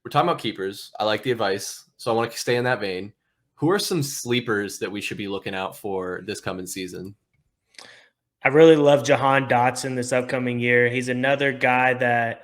We're talking about keepers. I like the advice, so I want to stay in that vein. Who are some sleepers that we should be looking out for this coming season? I really love Jahan Dotson this upcoming year. He's another guy that,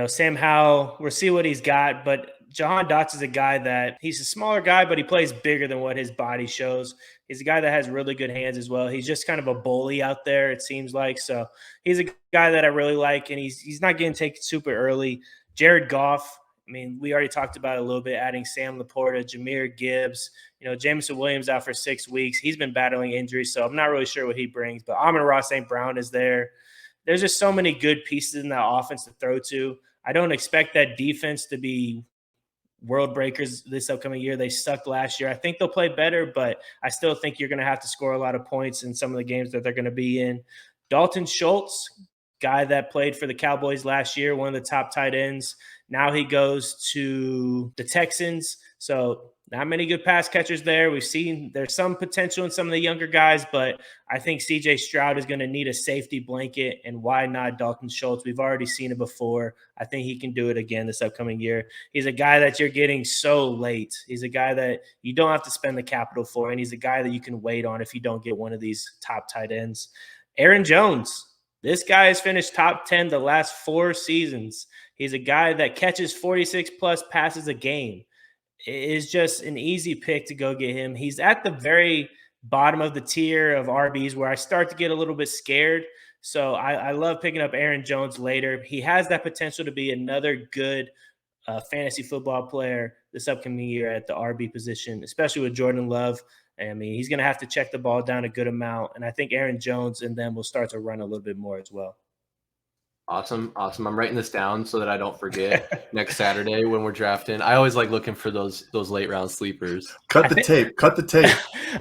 Sam Howell, we'll see what he's got, but Jahan Dotson's a guy that he's a smaller guy, but he plays bigger than what his body shows. He's a guy that has really good hands as well. He's just kind of a bully out there, it seems like. So he's a guy that I really like, and he's not getting taken super early. Jared Goff, I mean, we already talked about it a little bit, adding Sam Laporta, Jahmyr Gibbs, Jameson Williams out for 6 weeks. He's been battling injuries, so I'm not really sure what he brings. But Amon-Ra St. Brown is there. There's just so many good pieces in that offense to throw to. I don't expect that defense to be world breakers this upcoming year. They sucked last year. I think they'll play better, but I still think you're going to have to score a lot of points in some of the games that they're going to be in. Dalton Schultz, guy that played for the Cowboys last year, one of the top tight ends. Now he goes to the Texans. So not many good pass catchers there. We've seen there's some potential in some of the younger guys, but I think C.J. Stroud is going to need a safety blanket, and why not Dalton Schultz? We've already seen it before. I think he can do it again this upcoming year. He's a guy that you're getting so late. He's a guy that you don't have to spend the capital for, and he's a guy that you can wait on if you don't get one of these top tight ends. Aaron Jones. This guy has finished top 10 the last 4 seasons. He's a guy that catches 46-plus passes a game. It is just an easy pick to go get him. He's at the very bottom of the tier of RBs where I start to get a little bit scared. So I love picking up Aaron Jones later. He has that potential to be another good fantasy football player this upcoming year at the RB position, especially with Jordan Love. I mean, he's going to have to check the ball down a good amount. And I think Aaron Jones and them will start to run a little bit more as well. Awesome. I'm writing this down so that I don't forget next Saturday when we're drafting. I always like looking for those late round sleepers. Cut the tape.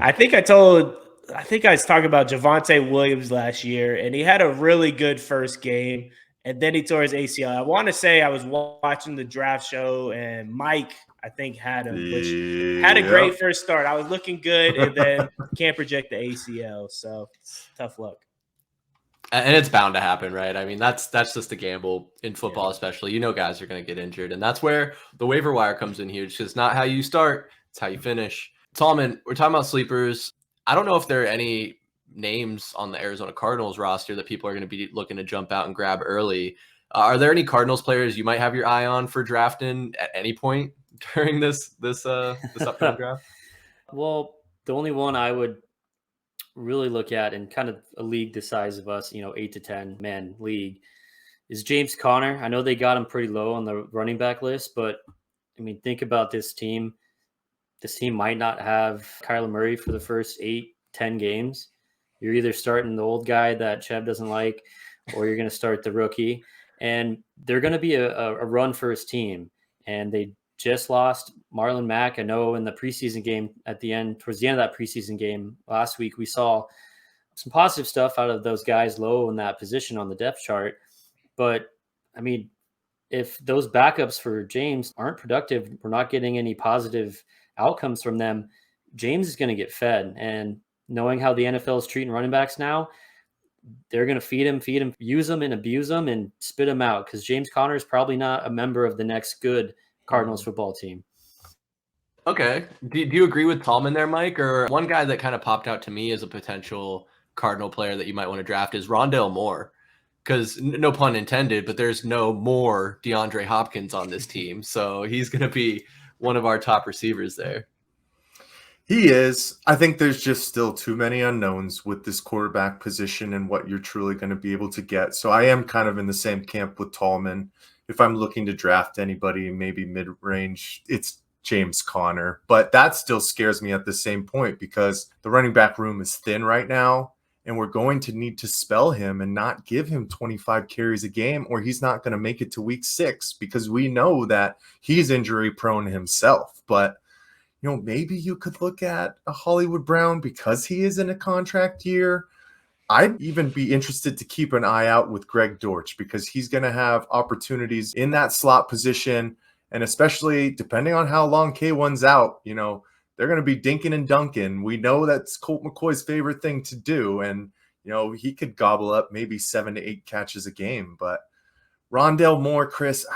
I think I was talking about Javonte Williams last year, and he had a really good first game, and then he tore his ACL. I want to say I was watching the draft show, and Mike, I think, had him, which had a great first start. I was looking good, and then can't project the ACL, so tough luck. And it's bound to happen, right? I mean, that's just a gamble in football, especially. Guys are going to get injured. And that's where the waiver wire comes in huge. It's not how you start, it's how you finish. Tallman, we're talking about sleepers. I don't know if there are any names on the Arizona Cardinals roster that people are going to be looking to jump out and grab early. Are there any Cardinals players you might have your eye on for drafting at any point during this upcoming draft? Well, the only one I would really look at in kind of a league the size of us, 8 to 10 man league, is James Conner. I know they got him pretty low on the running back list, but I mean, think about this team. This team might not have Kyler Murray for the first 8-10 games. You're either starting the old guy that Chev doesn't like, or you're going to start the rookie. And they're going to be a run first team. And they just lost Marlon Mack. I know in the preseason game towards the end of that preseason game last week, we saw some positive stuff out of those guys low in that position on the depth chart. But I mean, if those backups for James aren't productive, we're not getting any positive outcomes from them, James is going to get fed. And knowing how the NFL is treating running backs now, they're going to feed him, use him and abuse him and spit him out, because James Conner is probably not a member of the next good Cardinals football team. Okay. Do you agree with Tallman there, Mike? Or one guy that kind of popped out to me as a potential Cardinal player that you might want to draft is Rondale Moore. Because no pun intended, but there's no more DeAndre Hopkins on this team. So he's going to be one of our top receivers there. He is. I think there's just still too many unknowns with this quarterback position and what you're truly going to be able to get. So I am kind of in the same camp with Tallman. If I'm looking to draft anybody, maybe mid-range, it's James Conner. But that still scares me at the same point, because the running back room is thin right now, and we're going to need to spell him and not give him 25 carries a game, or he's not going to make it to week 6, because we know that he's injury prone himself. But maybe you could look at a Hollywood Brown because he is in a contract year. I'd even be interested to keep an eye out with Greg Dortch, because he's going to have opportunities in that slot position. And especially depending on how long K1's out, they're going to be dinking and dunking. We know that's Colt McCoy's favorite thing to do. And, he could gobble up maybe 7 to 8 catches a game. But Rondale Moore, Chris,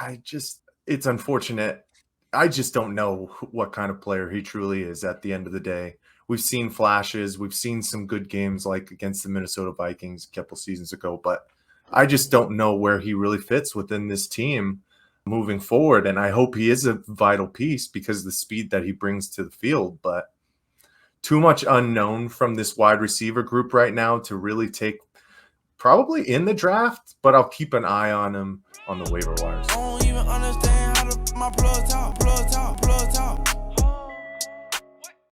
it's unfortunate. I just don't know what kind of player he truly is at the end of the day. We've seen flashes. We've seen some good games like against the Minnesota Vikings a couple seasons ago, but I just don't know where he really fits within this team moving forward. And I hope he is a vital piece because of the speed that he brings to the field, but too much unknown from this wide receiver group right now to really take probably in the draft, but I'll keep an eye on him on the waiver wires. I don't even understand how my plug talk.